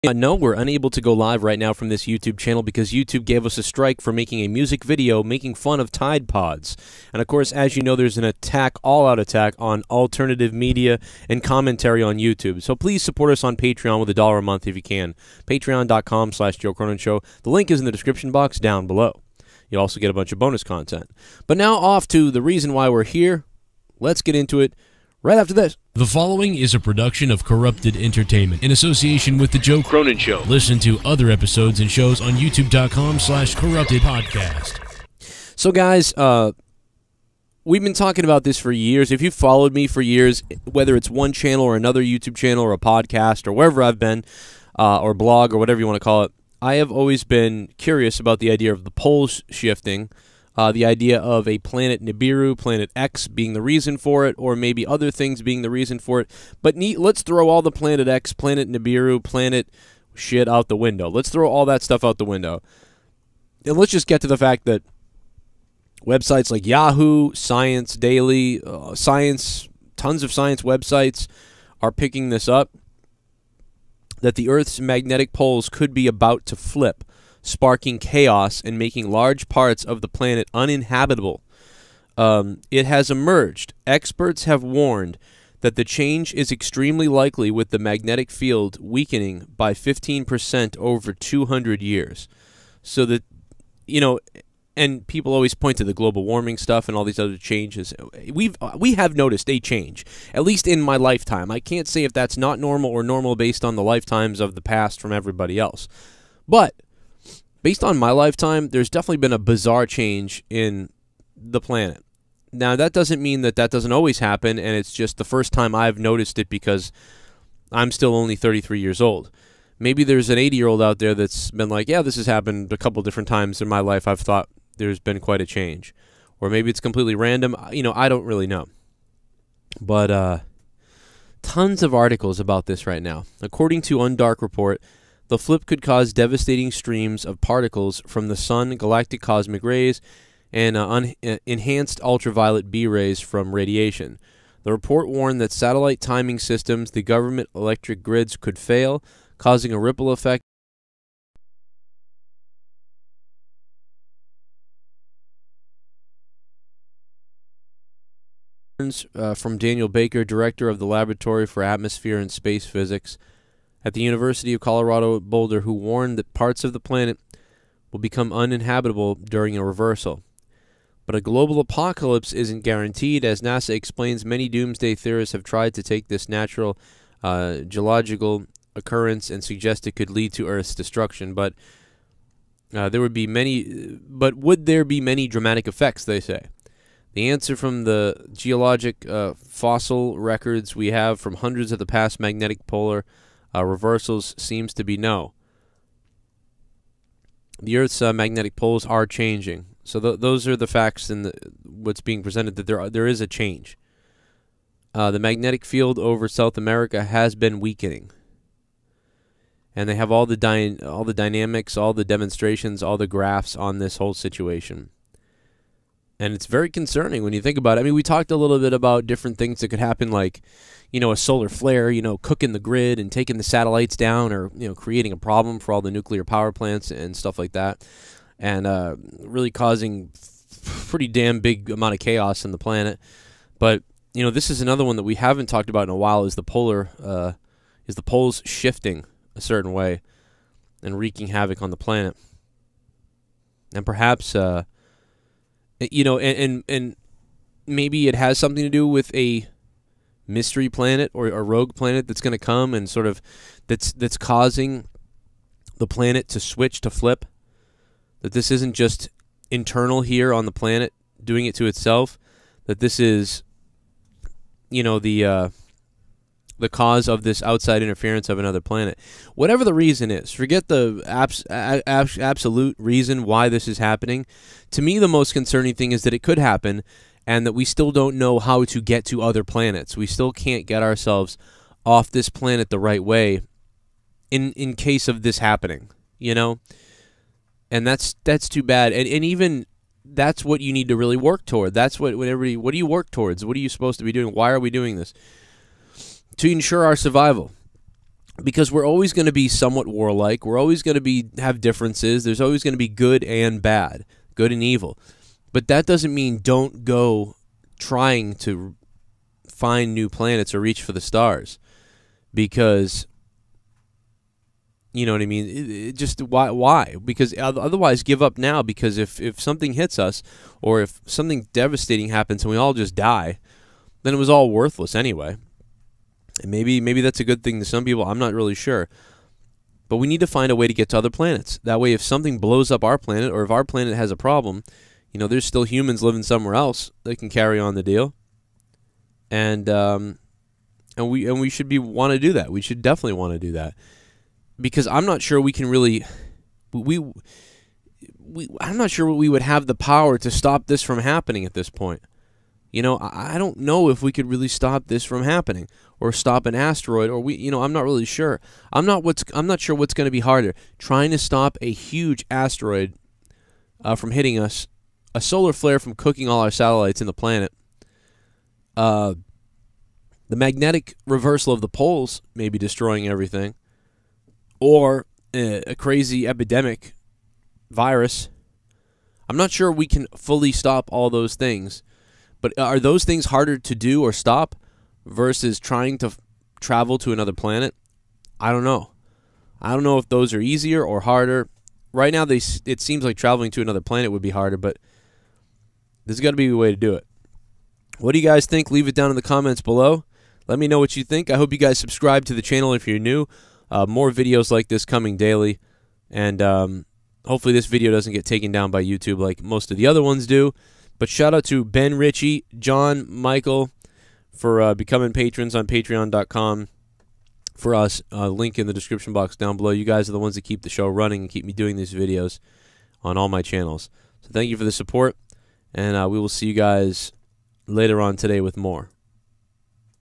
No, we're unable to go live right now from this YouTube channel because YouTube gave us a strike for making a music video making fun of Tide Pods. And of course, as you know, there's an attack, all-out attack, on alternative media and commentary on YouTube. So please support us on Patreon with $1 a month if you can. Patreon.com/Joe Cronin Show. The link is in the description box down below. You'll also get a bunch of bonus content. But now off to the reason why we're here. Let's get into it right after this. The following is a production of Corrupted Entertainment in association with the Joe Cronin Show. Listen to other episodes and shows on youtube.com/corruptedpodcast. So guys, we've been talking about this for years. If you've followed me for years, whether it's one channel or another YouTube channel or a podcast or wherever I've been, or blog or whatever you want to call it, I have always been curious about the idea of the poles shifting. The idea of a planet Nibiru, planet X being the reason for it, or maybe other things being the reason for it. But let's throw all the planet X, planet Nibiru, planet shit out the window. Let's throw all that stuff out the window. And let's just get to the fact that websites like Yahoo, Science Daily, tons of science websites are picking this up, that the Earth's magnetic poles could be about to flip, sparking chaos and making large parts of the planet uninhabitable. It has emerged. Experts have warned that the change is extremely likely, with the magnetic field weakening by 15% over 200 years. So that, you know, and people always point to the global warming stuff and all these other changes. We have noticed a change, at least in my lifetime. I can't say if that's not normal or normal based on the lifetimes of the past from everybody else. But based on my lifetime, there's definitely been a bizarre change in the planet. Now, that doesn't mean that that doesn't always happen, and it's just the first time I've noticed it because I'm still only 33 years old. Maybe there's an 80-year-old out there that's been like, yeah, this has happened a couple different times in my life. I've thought there's been quite a change. Or maybe it's completely random. You know, I don't really know. But tons of articles about this right now. According to Undark Report, the flip could cause devastating streams of particles from the sun, galactic cosmic rays, and enhanced ultraviolet B rays from radiation. The report warned that satellite timing systems, the government electric grids could fail, causing a ripple effect from Daniel Baker, director of the Laboratory for Atmosphere and Space Physics at the University of Colorado Boulder, who warned that parts of the planet will become uninhabitable during a reversal. But a global apocalypse isn't guaranteed. As NASA explains, many doomsday theorists have tried to take this natural geological occurrence and suggest it could lead to Earth's destruction. But would there be many dramatic effects, they say? The answer from the geologic fossil records we have from hundreds of the past magnetic polar reversals seems to be no. The Earth's magnetic poles are changing. So those are the facts in what's being presented, that there is a change. The magnetic field over South America has been weakening. And they have all the dynamics, all the demonstrations, all the graphs on this whole situation. And it's very concerning when you think about it. I mean, we talked a little bit about different things that could happen, like, you know, a solar flare, you know, cooking the grid and taking the satellites down, or, you know, creating a problem for all the nuclear power plants and stuff like that, and really causing pretty damn big amount of chaos in the planet. But, you know, this is another one that we haven't talked about in a while, is the poles shifting a certain way and wreaking havoc on the planet. And perhaps you know, and maybe it has something to do with a mystery planet or a rogue planet that's going to come and sort of that's causing the planet to switch, to flip. That this isn't just internal here on the planet doing it to itself. That this is, you know, the cause of this outside interference of another planet. Whatever the reason is, forget the absolute reason why this is happening. To me, the most concerning thing is that it could happen, and that we still don't know how to get to other planets. We still can't get ourselves off this planet the right way in case of this happening, you know? And that's too bad. And even that's what you need to really work toward. That's what do you work towards? What are you supposed to be doing? Why are we doing this? To ensure our survival. because we're always going to be somewhat warlike. We're always going to have differences. There's always going to be good and bad, good and evil. But that doesn't mean don't go trying to find new planets or reach for the stars, because, you know what I mean? Why? Because otherwise, give up now, because if something hits us, or if something devastating happens and we all just die, then it was all worthless anyway. And maybe that's a good thing to some people. I'm not really sure. But we need to find a way to get to other planets. That way, if something blows up our planet, or if our planet has a problem, there's still humans living somewhere else that can carry on the deal. And we should want to do that. We should definitely want to do that, because I'm not sure we can really. I'm not sure we would have the power to stop this from happening at this point. I don't know if we could really stop this from happening, or stop an asteroid, or I'm not really sure. I'm not sure what's going to be harder, trying to stop a huge asteroid from hitting us, a solar flare from cooking all our satellites in the planet, the magnetic reversal of the poles maybe destroying everything, or a crazy epidemic virus. I'm not sure we can fully stop all those things. But are those things harder to do or stop versus trying to travel to another planet? I don't know. I don't know if those are easier or harder. Right now, it seems like traveling to another planet would be harder, but there's got to be a way to do it. What do you guys think? Leave it down in the comments below. Let me know what you think. I hope you guys subscribe to the channel if you're new. More videos like this coming daily. And hopefully this video doesn't get taken down by YouTube like most of the other ones do. But shout out to Ben Ritchie, John, Michael for becoming patrons on patreon.com for us. Link in the description box down below. You guys are the ones that keep the show running and keep me doing these videos on all my channels. So thank you for the support, and we will see you guys later on today with more.